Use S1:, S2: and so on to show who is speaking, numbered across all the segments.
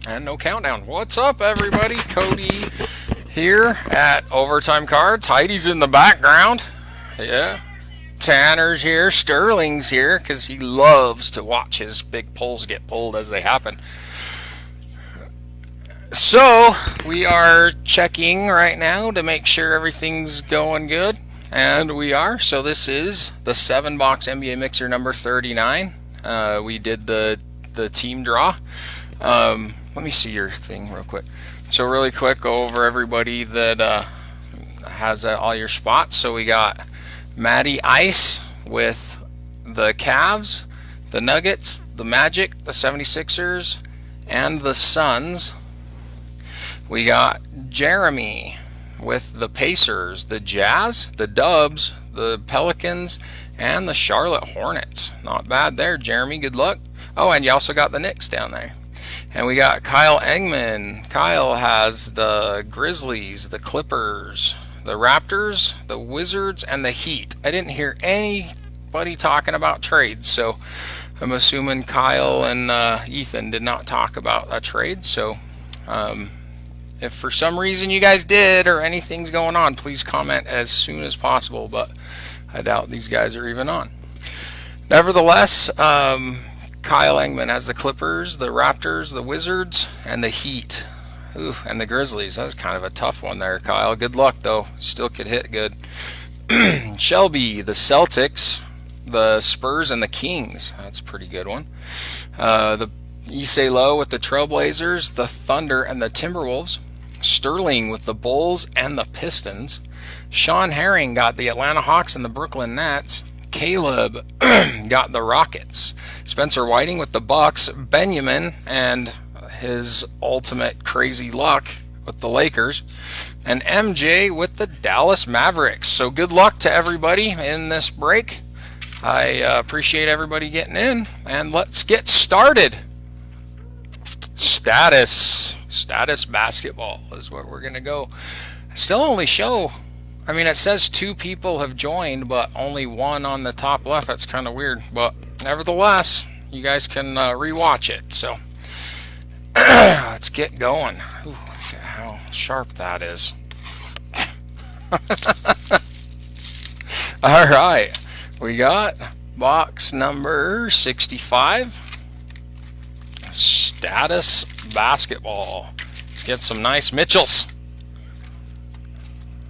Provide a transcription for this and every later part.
S1: And no countdown. What's up, everybody? Cody here at Overtime Cards. Heidi's in the background. Yeah. Tanner's here. Sterling's here because he loves to watch his big pulls get pulled as they happen. So, we are checking right now to make sure everything's going good. And we are. So, this is the 7-box NBA Mixer number 39. We did the team draw. Let me see your thing real quick. So really quick, go over everybody that has all your spots. So we got Matty Ice with the Cavs, the Nuggets, the Magic, the 76ers, and the Suns. We got Jeremy with the Pacers, the Jazz, the Dubs, the Pelicans, and the Charlotte Hornets. Not bad there, Jeremy. Good luck. Oh, and you also got the Knicks down there. And we got Kyle Engman. Kyle has the Grizzlies, the Clippers, the Raptors, the Wizards, and the Heat. I didn't hear anybody talking about trades, so I'm assuming Kyle and Ethan did not talk about a trade. So if for some reason you guys did or anything's going on, please comment as soon as possible, but I doubt these guys are even on. Nevertheless, Kyle Engman has the Clippers, the Raptors, the Wizards, and the Heat. Ooh, and the Grizzlies. That was kind of a tough one there, Kyle. Good luck, though. Still could hit good. Shelby, the Celtics, the Spurs, and the Kings. That's a pretty good one. The Issei Lowe with the Trailblazers, the Thunder, and the Timberwolves. Sterling with the Bulls and the Pistons. Sean Herring got the Atlanta Hawks and the Brooklyn Nets. Caleb got the Rockets. Spencer Whiting with the Bucks. Benjamin and his ultimate crazy luck with the Lakers. And MJ with the Dallas Mavericks. So good luck to everybody in this break. I appreciate everybody getting in. And let's get started. Status basketball is where we're going to go. Still only show... I mean, it says 2 people have joined, but only 1 on the top left. That's kind of weird. But nevertheless, you guys can rewatch it. So let's get going. Ooh, look at how sharp that is. All right. We got box number 65. Status basketball. Let's get some nice Mitchells.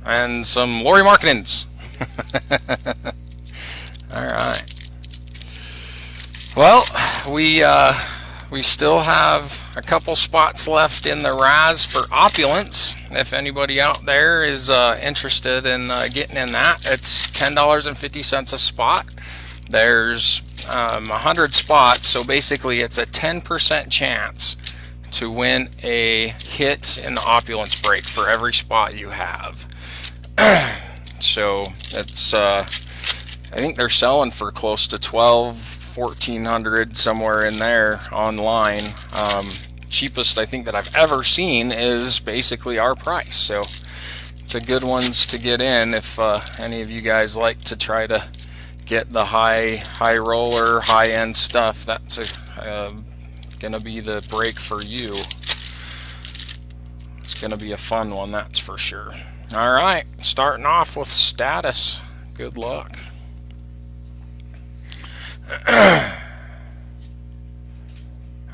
S1: And some Lauri Markkanens. All right. Well, we still have a couple spots left in the Raz for Opulence. If anybody out there is interested in getting in that, it's $10.50 a spot. There's 100 spots, so basically it's a 10% chance to win a hit in the Opulence break for every spot you have. So it's I think they're selling for close to $1,200-$1,400 somewhere in there online. Cheapest I think that I've ever seen is basically our price, so it's a good ones to get in if any of you guys like to try to get the high roller, high end stuff. That's gonna be the break for you. It's gonna be a fun one, that's for sure. All right, starting off with Status. Good luck.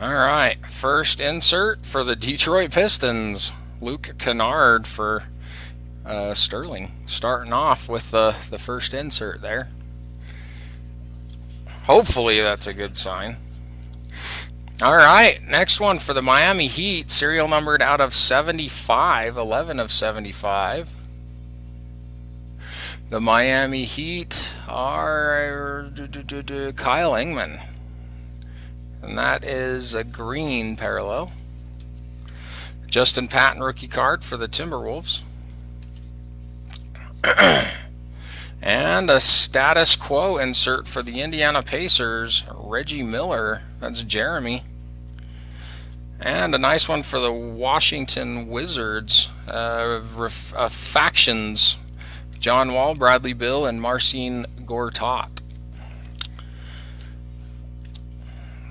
S1: All right, first insert for the Detroit Pistons. Luke Kennard for Sterling. Starting off with the first insert there. Hopefully that's a good sign. All right, next one for the Miami Heat, serial numbered out of 75, 11 of 75. The Miami Heat are Kyle Engman, and that is a green parallel. Justin Patton rookie card for the Timberwolves. And a status quo insert for the Indiana Pacers, Reggie Miller. That's Jeremy. And a nice one for the Washington Wizards, Factions, John Wall, Bradley Beal, and Marcin Gortat.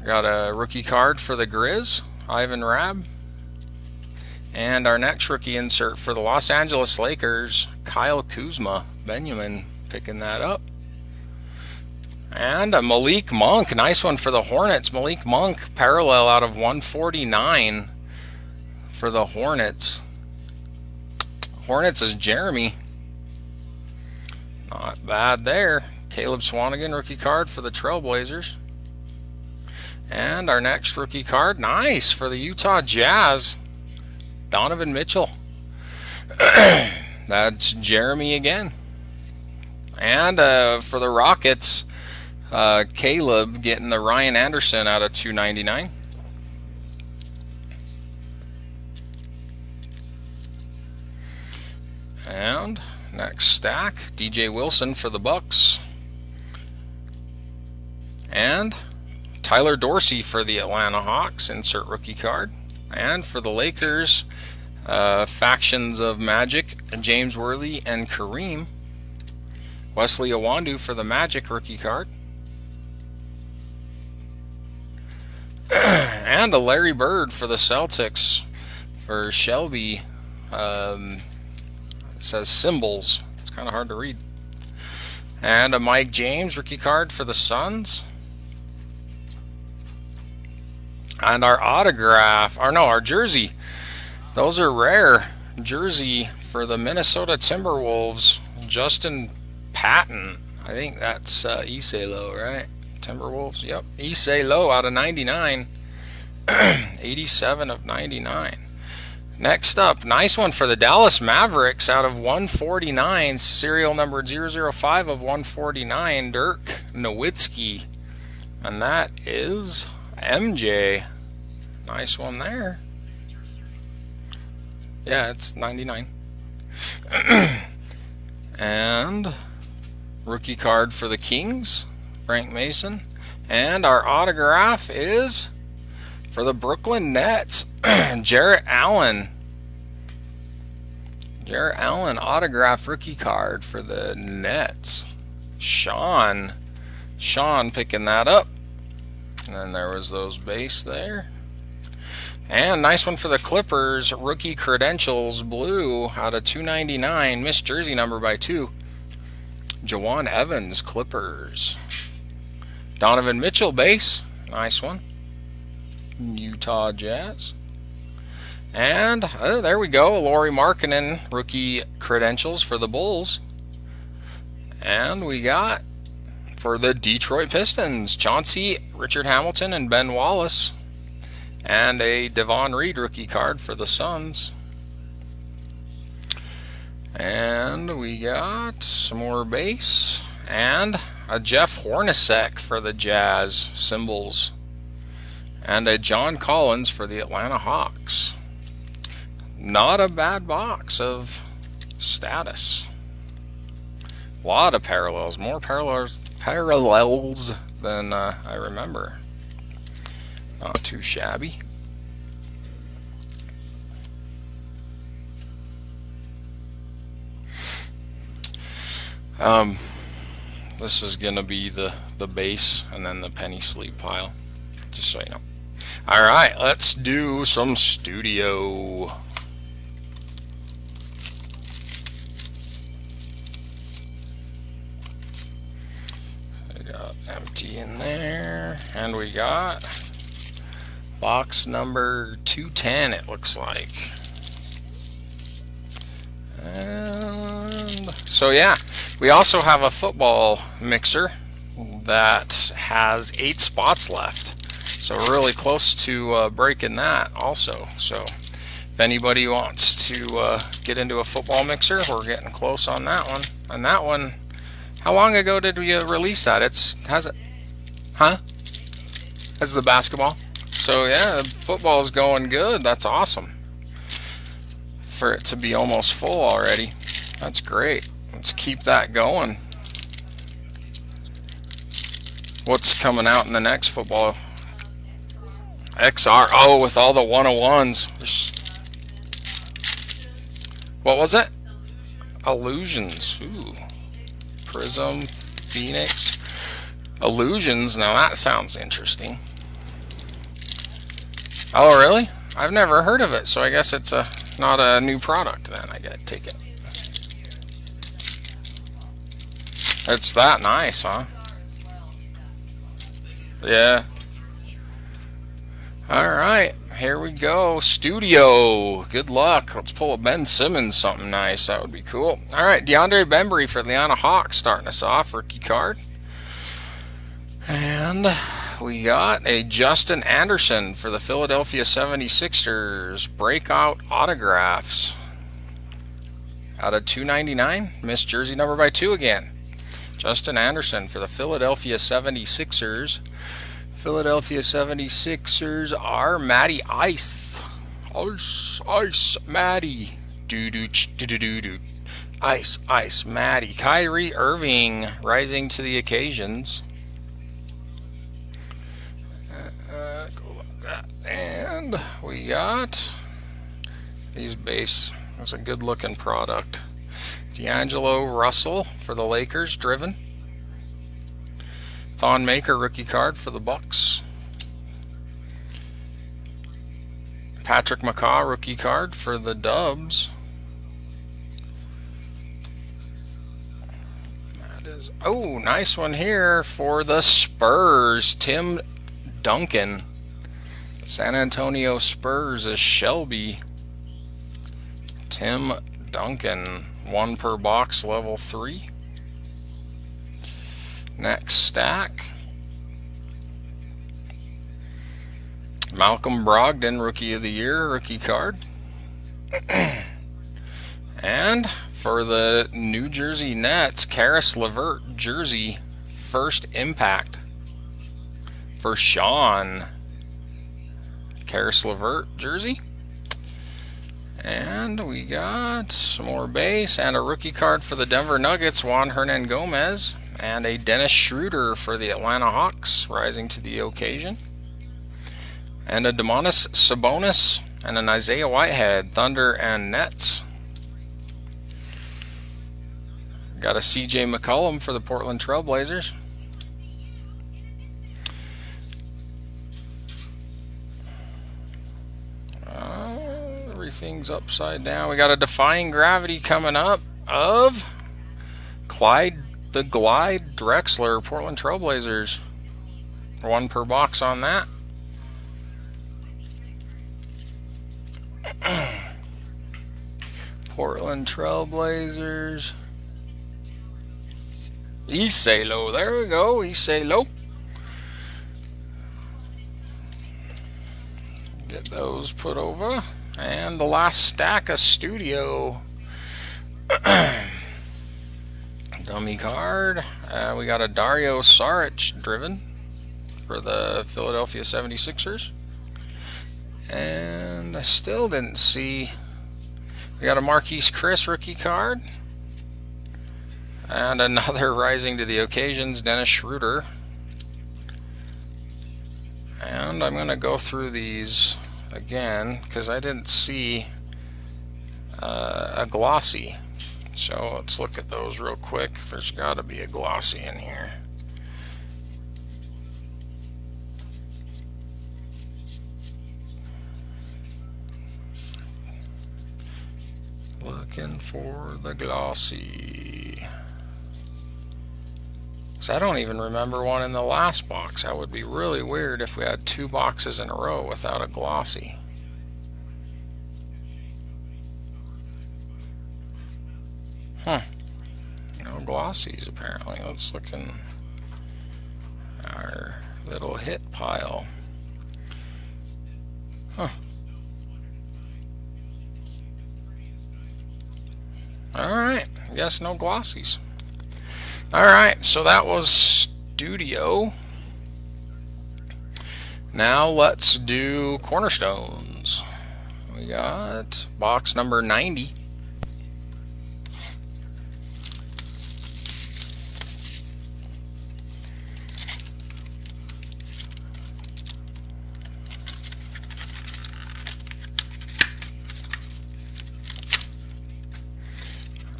S1: Got a rookie card for the Grizz, Ivan Rabb. And our next rookie insert for the Los Angeles Lakers, Kyle Kuzma. Benjamin picking that up. And a Malik Monk, nice one for the Hornets. Malik Monk, parallel out of 149 for the Hornets. Hornets is Jeremy. Not bad there. Caleb Swanigan, rookie card for the Trailblazers. And our next rookie card, nice, for the Utah Jazz, Donovan Mitchell. That's Jeremy again. And for the Rockets, Caleb getting the Ryan Anderson out of 299. And next stack, DJ Wilson for the Bucks. And Tyler Dorsey for the Atlanta Hawks, insert rookie card. And for the Lakers, factions of Magic, James Worley and Kareem. Wesley Iwundu for the Magic, rookie card. And a Larry Bird for the Celtics for Shelby. It says symbols. It's kind of hard to read. And a Mike James rookie card for the Suns. And our autograph, or no, our jersey. Those are rare. Jersey for the Minnesota Timberwolves, Justin Patton. I think that's Iselo, right? Timberwolves, yep. Iselo out of 99. 87 of 99. Next up, nice one for the Dallas Mavericks out of 149, serial number 005 of 149, Dirk Nowitzki. And that is MJ. Nice one there. Yeah, it's 99. And rookie card for the Kings, Frank Mason. And our autograph is for the Brooklyn Nets, Jarrett Allen. Jarrett Allen autograph rookie card for the Nets. Sean picking that up. And then there was those base there. And nice one for the Clippers, rookie credentials, blue out of 299, missed jersey number by 2. Jawan Evans, Clippers. Donovan Mitchell, base, nice one. Utah Jazz. And there we go, Lauri Markkanen, rookie credentials for the Bulls. And we got for the Detroit Pistons, Chauncey, Richard Hamilton, and Ben Wallace. And a Devon Reed rookie card for the Suns. And we got some more base. And a Jeff Hornacek for the Jazz, symbols. And a John Collins for the Atlanta Hawks. Not a bad box of status. A lot of parallels. More parallels than I remember. Not too shabby. This is gonna be the base and then the penny sleeve pile, just so you know. Alright, let's do some studio. We got empty in there, and we got box number 210, it looks like. And so yeah, we also have a football mixer that has 8 spots left. So we're really close to breaking that also. So if anybody wants to get into a football mixer, we're getting close on that one. And that one, how long ago did we release that? Has the basketball. So yeah, football is going good. That's awesome. For it to be almost full already. That's great. Let's keep that going. What's coming out in the next football? XR. Oh, with all the 101s. What was it? Illusions. Ooh. Prism. Phoenix. Illusions. Now that sounds interesting. Oh, really? I've never heard of it, so I guess it's not a new product then. I gotta take it. It's that nice, huh? Yeah. Alright, here we go. Studio. Good luck. Let's pull a Ben Simmons something nice. That would be cool. Alright, DeAndre Bembry for the Atlanta Hawks starting us off. Rookie card. And we got a Justin Anderson for the Philadelphia 76ers. Breakout autographs. Out of 299. Missed jersey number by 2 again. Justin Anderson for the Philadelphia 76ers. Philadelphia 76ers are Matty Ice. Ice, Matty. Do. Ice, Matty. Kyrie Irving rising to the occasions. Go like that. And we got these base. That's a good looking product. D'Angelo Russell for the Lakers, driven. Thon Maker rookie card for the Bucks. Patrick McCaw rookie card for the Dubs. That is, oh, nice one here for the Spurs. Tim Duncan. San Antonio Spurs is Shelby. Tim Duncan. 1 per box, level 3. Next stack. Malcolm Brogdon, Rookie of the Year, rookie card. And for the New Jersey Nets, Karis LeVert, jersey, first impact. For Sean. Karis LeVert, jersey. And we got some more base and a rookie card for the Denver Nuggets, Juan Hernangomez, and a Dennis Schroeder for the Atlanta Hawks, rising to the occasion. And a Domantas Sabonis and an Isaiah Whitehead, Thunder and Nets. Got a CJ McCollum for the Portland Trail Blazers. Everything's upside down. We got a Defying Gravity coming up of Clyde the Glide Drexler, Portland Trail Blazers. 1 per box on that. Portland Trail Blazers. Isalo, there we go, Isalo. Get those put over. And the last stack of Studio. Dummy card. We got a Dario Saric driven for the Philadelphia 76ers. And I still didn't see. We got a Marquise Chris rookie card. And another rising to the occasions, Dennis Schroeder. And I'm going to go through these again because I didn't see a glossy. So let's look at those real quick. There's got to be a glossy in here. Looking for the glossy. So I don't even remember one in the last box. That would be really weird if we had 2 boxes in a row without a glossy. No glossies apparently. Let's look in our little hit pile. Alright, guess no glossies. Alright, so that was Studio. Now let's do Cornerstones. We got box number 90.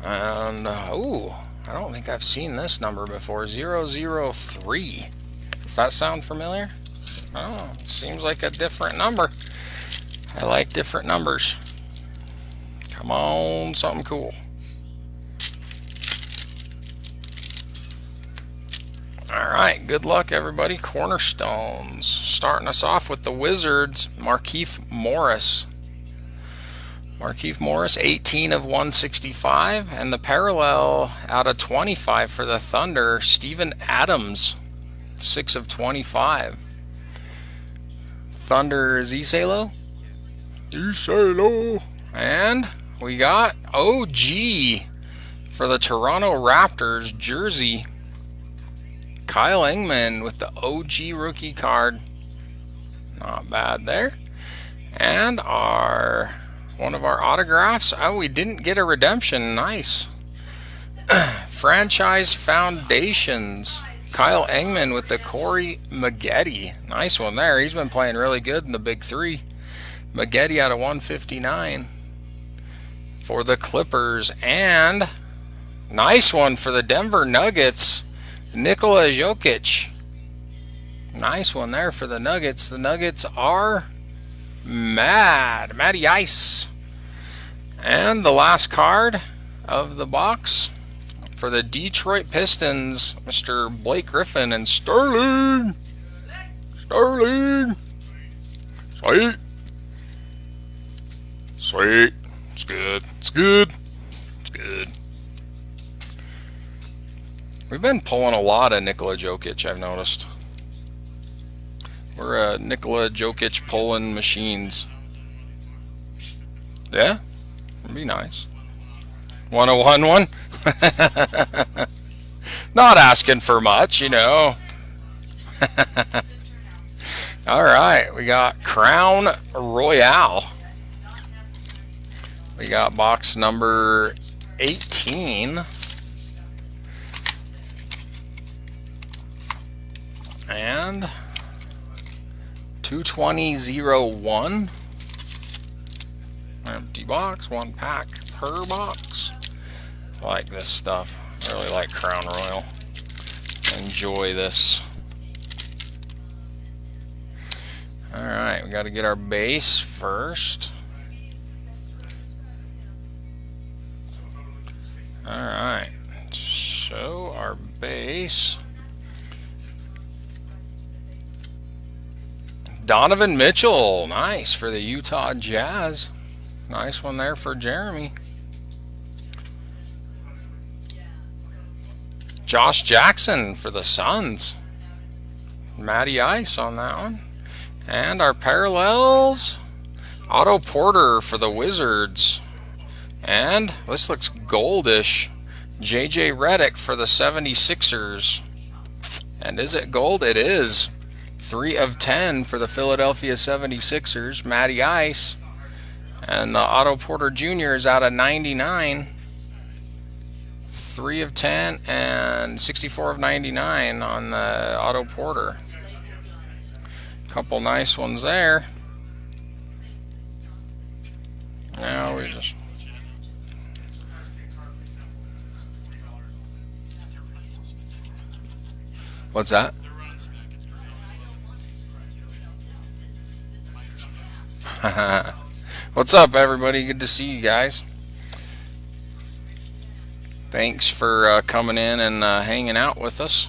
S1: And, ooh, I don't think I've seen this number before. 003. Does that sound familiar? Oh, seems like a different number. I like different numbers. Come on, something cool. Alright, good luck everybody. Cornerstones. Starting us off with the Wizards, Markieff Morris. Markieff Morris, 18 of 165. And the parallel out of 25 for the Thunder, Steven Adams, 6 of 25. Thunder is Isalo. Isalo. And we got OG for the Toronto Raptors jersey. Kyle Engman with the OG rookie card. Not bad there. And one of our autographs. Oh, we didn't get a redemption. Nice. Franchise Foundations. Kyle Engman with the Corey Maggette. Nice one there. He's been playing really good in the Big Three. Maggette out of 159 for the Clippers. And nice one for the Denver Nuggets. Nikola Jokic. Nice one there for the Nuggets. The Nuggets are Matty Ice. And the last card of the box for the Detroit Pistons, Mr. Blake Griffin and Sterling. Sweet. Sweet. It's good. It's good. It's good. We've been pulling a lot of Nikola Jokic, I've noticed. We're Nikola Jokic pulling machines. Yeah? It'd be nice. 101 one? Not asking for much, you know. Alright, we got Crown Royale. We got box number 18. And 220-01. Empty box, 1 pack per box. I like this stuff. I really like Crown Royal. Enjoy this. Alright, we got to get our base first. Alright, show our base. Donovan Mitchell, nice for the Utah Jazz. Nice one there for Jeremy. Josh Jackson for the Suns. Matty Ice on that one. And our parallels, Otto Porter for the Wizards. And this looks goldish. JJ Redick for the 76ers. And is it gold? It is. 3 of 10 for the Philadelphia 76ers, Matty Ice. And the Otto Porter Jr. is out of 99. 3 of 10 and 64 of 99 on the Otto Porter. Couple nice ones there. Now we just... What's that? What's up, everybody? Good to see you guys. Thanks for coming in and hanging out with us.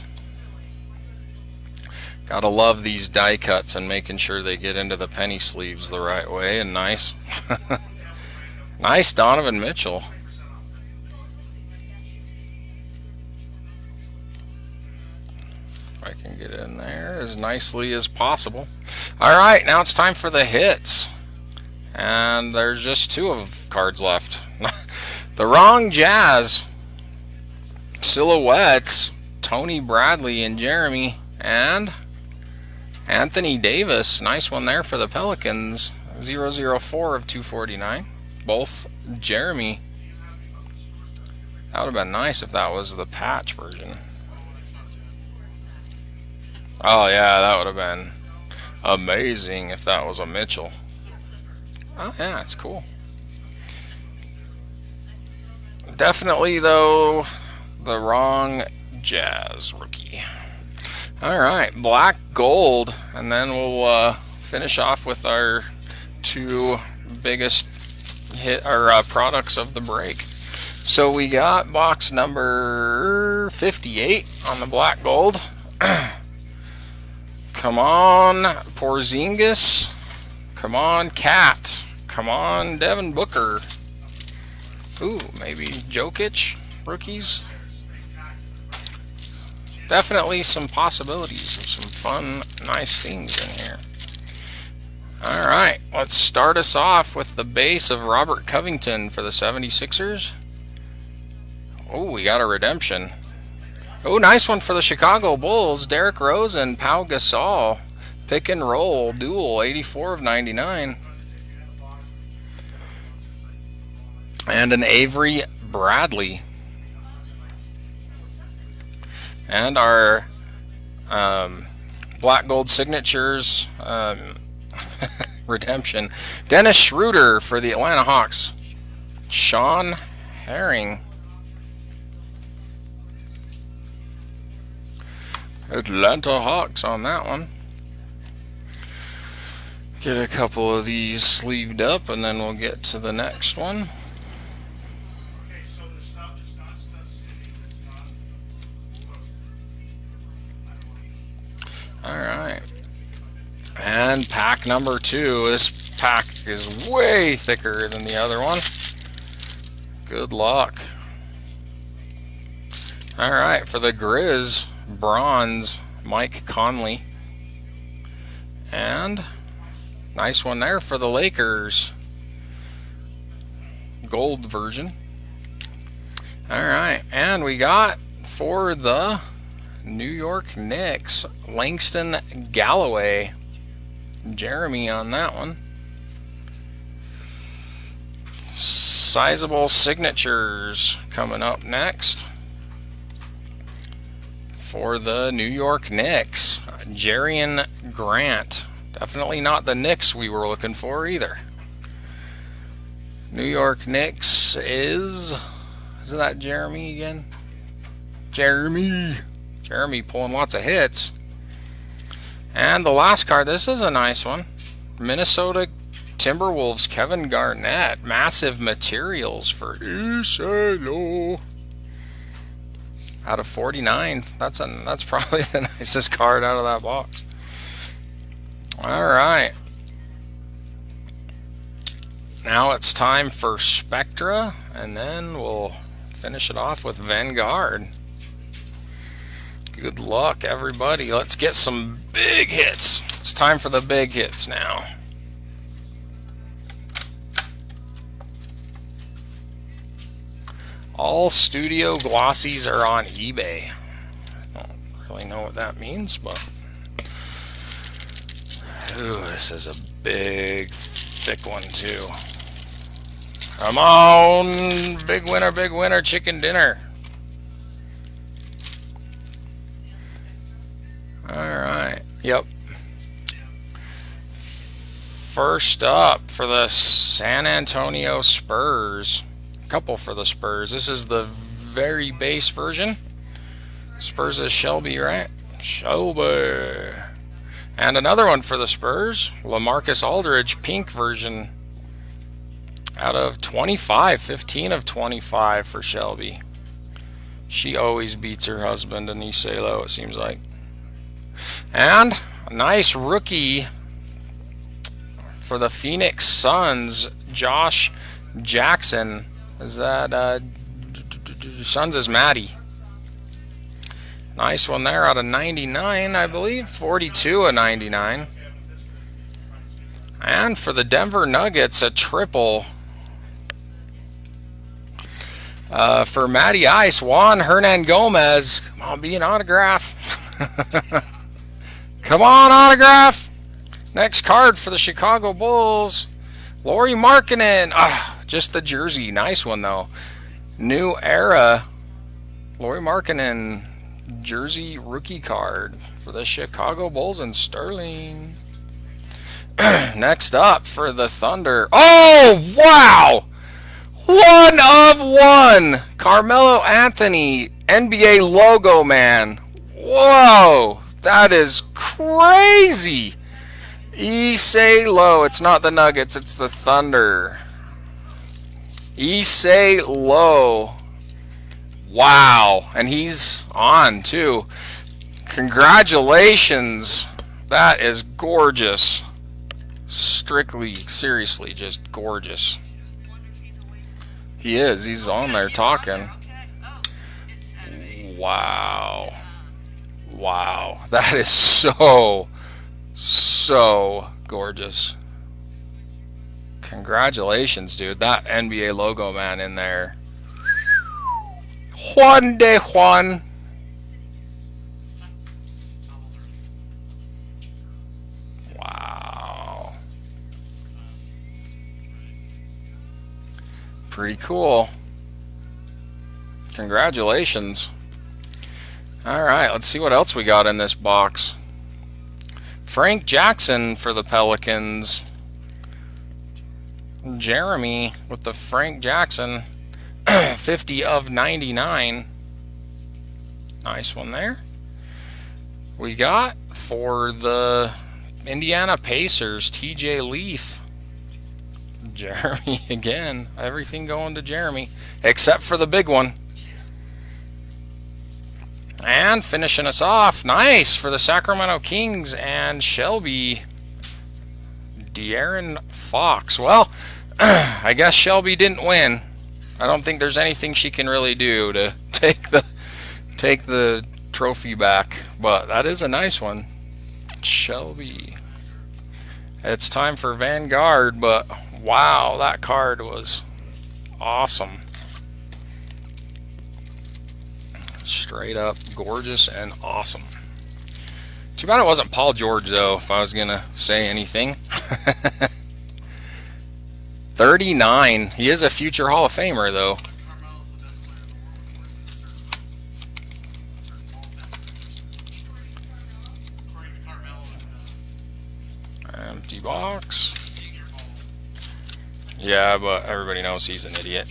S1: Gotta love these die cuts and making sure they get into the penny sleeves the right way and nice. Nice Donovan Mitchell. If I can get in there as nicely as possible. Alright, now it's time for the hits. And there's just 2 of cards left. The Wrong Jazz. Silhouettes. Tony Bradley and Jeremy. And Anthony Davis. Nice one there for the Pelicans. 004 of 249. Both Jeremy. That would have been nice if that was the patch version. Oh yeah, that would have been amazing if that was a Mitchell. Oh yeah, it's cool. Definitely though, the Wrong Jazz rookie. Alright, black gold, and then we'll finish off with our 2 two biggest hit or products of the break. So we got box number 58 on the black gold. Come on, Porzingis. Come on, Cat. Come on, Devin Booker. Ooh, maybe Jokic, rookies. Definitely some possibilities of some fun, nice things in here. Alright, let's start us off with the base of Robert Covington for the 76ers. Oh, we got a redemption. Oh, nice one for the Chicago Bulls. Derrick Rose and Pau Gasol. Pick and roll, dual, 84 of 99. And an Avery Bradley. And our black gold signatures redemption. Dennis Schroeder for the Atlanta Hawks. Sean Herring. Atlanta Hawks on that one. Get a couple of these sleeved up and then we'll get to the next one. Alright. And pack number 2. This pack is way thicker than the other one. Good luck. Alright, for the Grizz, bronze, Mike Conley. And nice one there for the Lakers. Gold version. Alright, and we got for the New York Knicks, Langston Galloway. Jeremy on that one. Sizable signatures coming up next. For the New York Knicks, Jerian Grant. Definitely not the Knicks we were looking for either. New York Knicks isn't that Jeremy again? Jeremy pulling lots of hits. And the last card, this is a nice one. Minnesota Timberwolves, Kevin Garnett. Massive materials for Isalo. Out of 49. That's probably the nicest card out of that box. Alright. Now it's time for Spectra, and then we'll finish it off with Vanguard. Good luck, everybody. Let's get some big hits. It's time for the big hits now. All studio glossies are on eBay. I don't really know what that means, but ooh, this is a big, thick one too. Come on, big winner, chicken dinner. Alright, yep. First up for the San Antonio Spurs. Couple for the Spurs. This is the very base version. Spurs is Shelby, right? Shelby. And another one for the Spurs. LaMarcus Aldridge, pink version. Out of 25. 15 of 25 for Shelby. She always beats her husband in Isalo, it seems like. And a nice rookie for the Phoenix Suns, Josh Jackson. Is that Suns is Maddie. Nice one there out of 99, I believe. 42 of 99. And for the Denver Nuggets, a triple. For Matty Ice, Juan Hernan Gomez. Come on, be an autograph. Come on, autograph. Next card for the Chicago Bulls. Lauri Markkanen. Just the jersey. Nice one, though. New era. Lauri Markkanen jersey rookie card for the Chicago Bulls and Sterling. Next up for the Thunder. Oh, wow! 1 of 1. Carmelo Anthony, NBA logo man. Whoa, that is crazy. Issei Low. It's not the Nuggets, it's the Thunder. Issei Low. Wow. And he's on too. Congratulations. That is gorgeous. Strictly, seriously, just gorgeous. He is. He's on there talking. Wow. Wow. That is so gorgeous. Congratulations, dude. That NBA logo man in there. Juan de Juan. Wow. Pretty cool. Congratulations. Alright, let's see what else we got in this box. Frank Jackson for the Pelicans. Jeremy with the Frank Jackson. 50 of 99. Nice one there. We got for the Indiana Pacers, TJ Leaf. Jeremy again. Everything going to Jeremy. Except for the big one. And finishing us off, nice, for the Sacramento Kings and Shelby. De'Aaron Fox. Well, I guess Shelby didn't win. I don't think there's anything she can really do to take the trophy back. But that is a nice one. Shelby. It's time for Vanguard, but wow, that card was awesome. Straight up gorgeous and awesome. Too bad it wasn't Paul George, though, if I was going to say anything. 39. He is a future Hall of Famer, though. Empty box. Yeah, but everybody knows he's an idiot.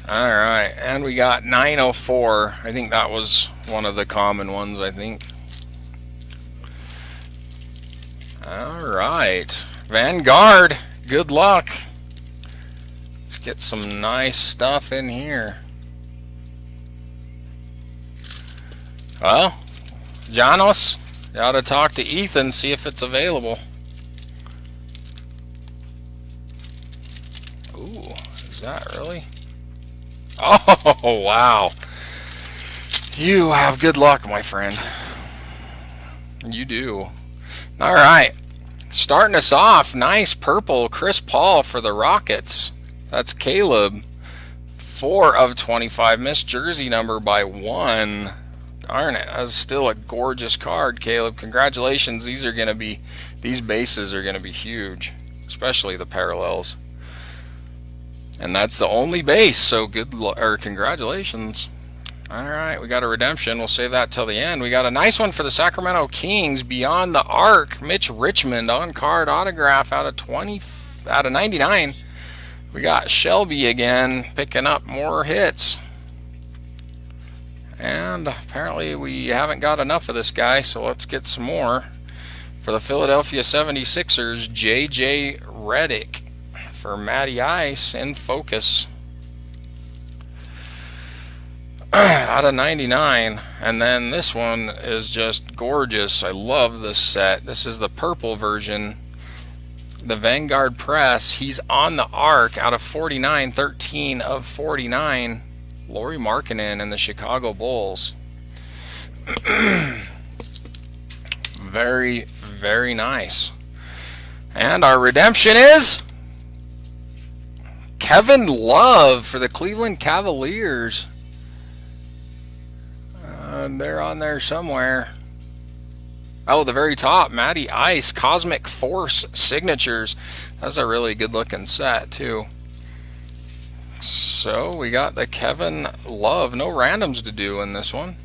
S1: Alright, and we got 904. I think that was one of the common ones, I think. Alright, Vanguard, good luck. Let's get some nice stuff in here. Well, Janos, you ought to talk to Ethan, see if it's available. Ooh, is that really? Oh, wow. You have good luck, my friend. You do. Alright. Starting us off, nice purple Chris Paul for the Rockets. That's Caleb. 4 of 25. Missed jersey number by 1. Darn it. That's still a gorgeous card, Caleb. Congratulations. These bases are going to be huge. Especially the parallels. And that's the only base, so congratulations. Alright, we got a redemption. We'll save that till the end. We got a nice one for the Sacramento Kings, Beyond the Arc. Mitch Richmond on card autograph out of 99. We got Shelby again, picking up more hits. And apparently we haven't got enough of this guy, so let's get some more. For the Philadelphia 76ers, J.J. Redick. For Matty Ice in focus. Out of 99. And then this one is just gorgeous. I love this set. This is the purple version. The Vanguard Press. He's on the arc out of 49. 13 of 49. Lauri Markkanen and the Chicago Bulls. Very, very nice. And our redemption is Kevin Love for the Cleveland Cavaliers. They're on there somewhere. Oh, the very top, Matty Ice, Cosmic Force Signatures. That's a really good looking set, too. So, we got the Kevin Love. No randoms to do in this one.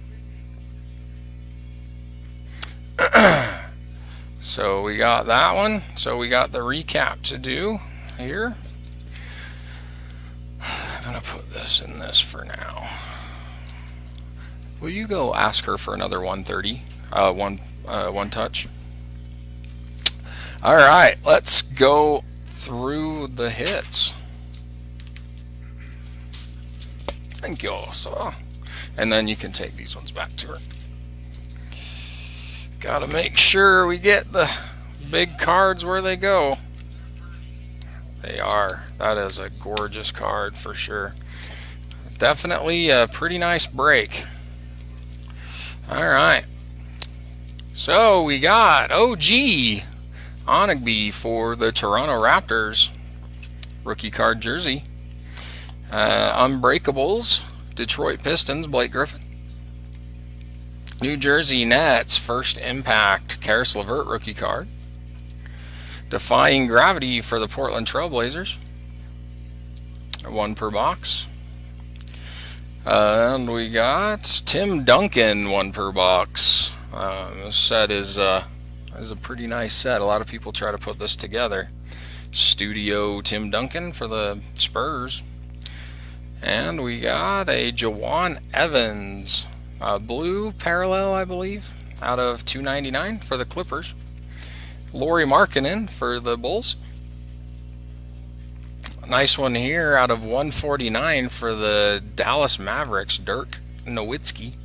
S1: So, we got that one. So, we got the recap to do here. I'm going to put this in this for now. Will you go ask her for another 130? One touch? All right, let's go through the hits. Thank you also. And then you can take these ones back to her. Gotta make sure we get the big cards where they go. They are. That is a gorgeous card for sure. Definitely a pretty nice break. Alright. So we got OG Onigby for the Toronto Raptors. Rookie card jersey. Unbreakables, Detroit Pistons, Blake Griffin. New Jersey Nets, First Impact, Caris LeVert rookie card. Defying Gravity for the Portland Trailblazers. 1 per box. And we got Tim Duncan, 1 per box. This set is a pretty nice set. A lot of people try to put this together. Studio Tim Duncan for the Spurs. And we got a Jawan Evans, blue parallel, I believe, out of $2.99 for the Clippers. Lauri Markkanen for the Bulls. Nice one here out of $149 for the Dallas Mavericks, Dirk Nowitzki.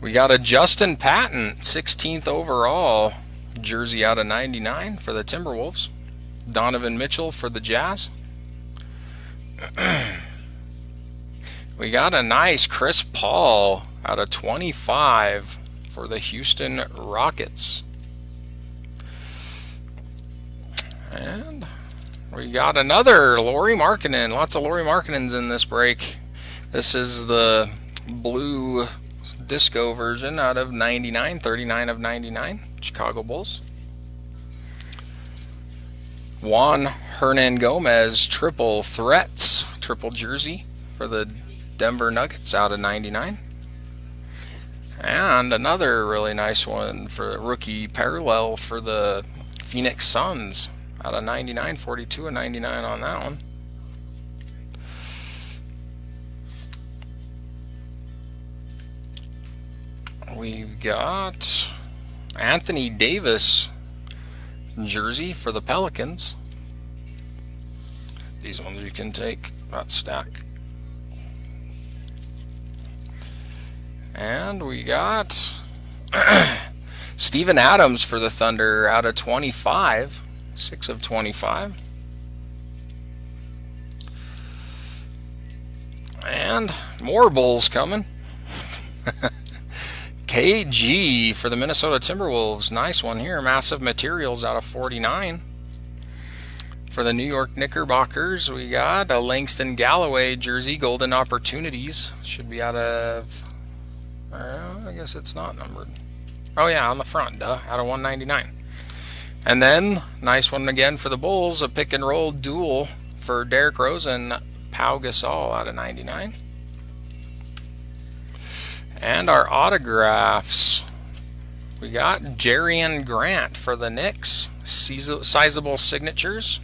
S1: We got a Justin Patton, 16th overall, jersey out of $99 for the Timberwolves. Donovan Mitchell for the Jazz. We got a nice Chris Paul out of 25 for the Houston Rockets. And we got another Lauri Markkanen. Lots of Lauri Markkanens in this break. This is the blue disco version out of 99, 39 of 99, Chicago Bulls. Juan Hernangomez, triple threats, triple jersey for the Denver Nuggets out of 99. And another really nice one for rookie parallel for the Phoenix Suns out of 99, 42 and 99 on that one. We've got Anthony Davis jersey for the Pelicans. These ones you can take, not stack. And we got Steven Adams for the Thunder out of 25, 6 of 25. And more Bulls coming. KG for the Minnesota Timberwolves. Nice one here. Massive Materials out of 49. For the New York Knickerbockers, we got a Langston Galloway jersey, Golden Opportunities. Should be out of... I guess it's not numbered. Oh yeah, on the front, duh, out of 199. And then, nice one again for the Bulls, a pick and roll duel for Derrick Rose and Pau Gasol out of 99. And our autographs, we got Jerian Grant for the Knicks, sizable signatures.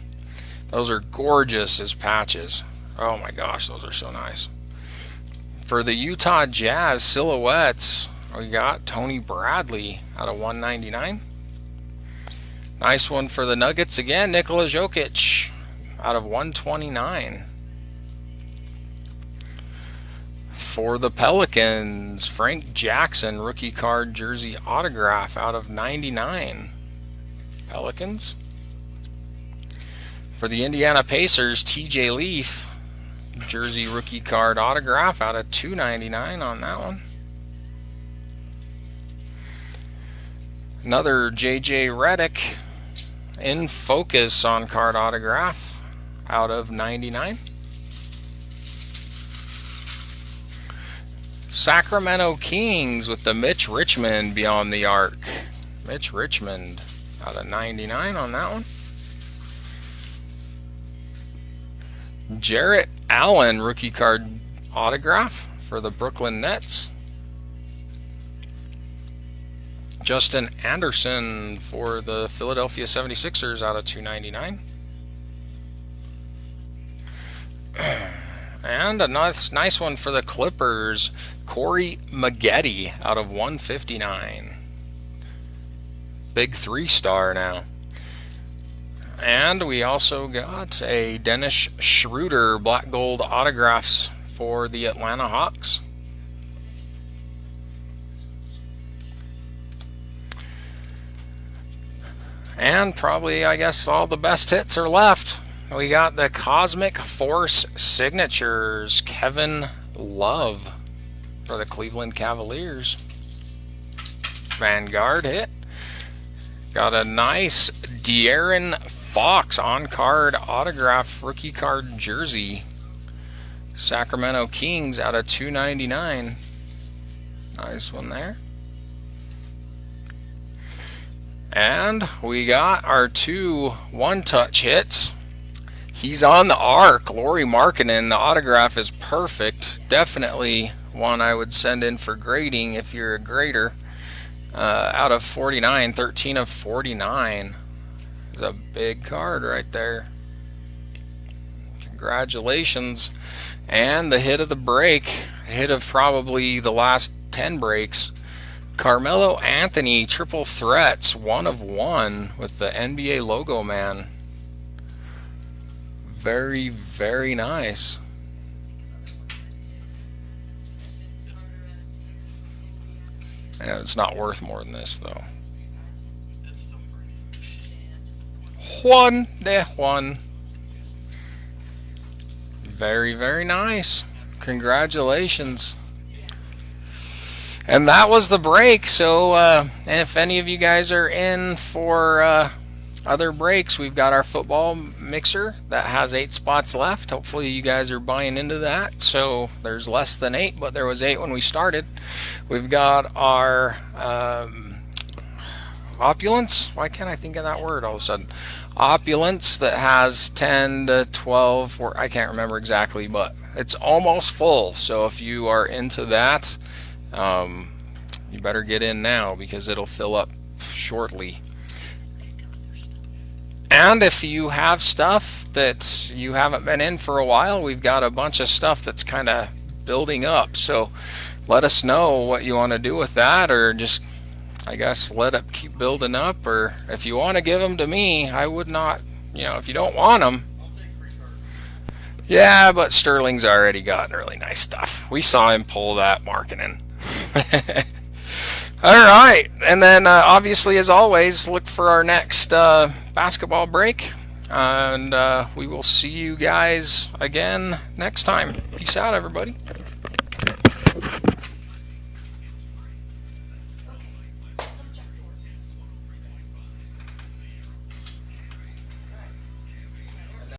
S1: Those are gorgeous as patches. Oh my gosh, those are so nice. For the Utah Jazz silhouettes, we got Tony Bradley out of 199. Nice one for the Nuggets again, Nikola Jokic out of 129. For the Pelicans, Frank Jackson rookie card jersey autograph out of 99. Pelicans. For the Indiana Pacers, TJ Leaf jersey rookie card autograph out of $2.99 on that one. Another JJ Redick in focus on card autograph out of 99. Sacramento Kings with the Mitch Richmond beyond the arc. Mitch Richmond out of 99 on that one. Jarrett Allen rookie card autograph for the Brooklyn Nets. Justin Anderson for the Philadelphia 76ers out of 299. And a nice one for the Clippers, Corey Maggette out of 159. big 3-star now. And we also got a Dennis Schroeder black gold autographs for the Atlanta Hawks. And probably, I guess, all the best hits are left. We got the Cosmic Force signatures, Kevin Love for the Cleveland Cavaliers. Vanguard hit. Got a nice De'Aaron Fox on-card autograph rookie card jersey. Sacramento Kings out of 299. Nice one there. And we got our 2 one-touch hits. He's on the arc. Lauri Markkanen. The autograph is perfect. Definitely one I would send in for grading if you're a grader. Out of 49, 13 of 49. It's a big card right there. Congratulations. And the hit of the break, hit of probably the last 10 breaks. Carmelo Anthony, triple threats, 1 of 1 with the NBA logo, man. Very, very nice. Yeah, it's not worth more than this, though. Juan de Juan. Very, very nice. Congratulations. And that was the break. So if any of you guys are in for other breaks, we've got our football mixer that has 8 spots left. Hopefully you guys are buying into that. So there's less than 8, but there was 8 when we started. We've got our opulence. Why can't I think of that word all of a sudden? Opulence that has 10 to 12, or I can't remember exactly, but it's almost full. So if you are into that, you better get in now because it'll fill up shortly. And if you have stuff that you haven't been in for a while, we've got a bunch of stuff that's kind of building up. So let us know what you want to do with that, or just, I guess, let it keep building up. Or if you want to give them to me, I would not, if you don't want them. Yeah, but Sterling's already got really nice stuff. We saw him pull that Markkanen. Alright, and then obviously, as always, look for our next basketball break, and we will see you guys again next time. Peace out, everybody.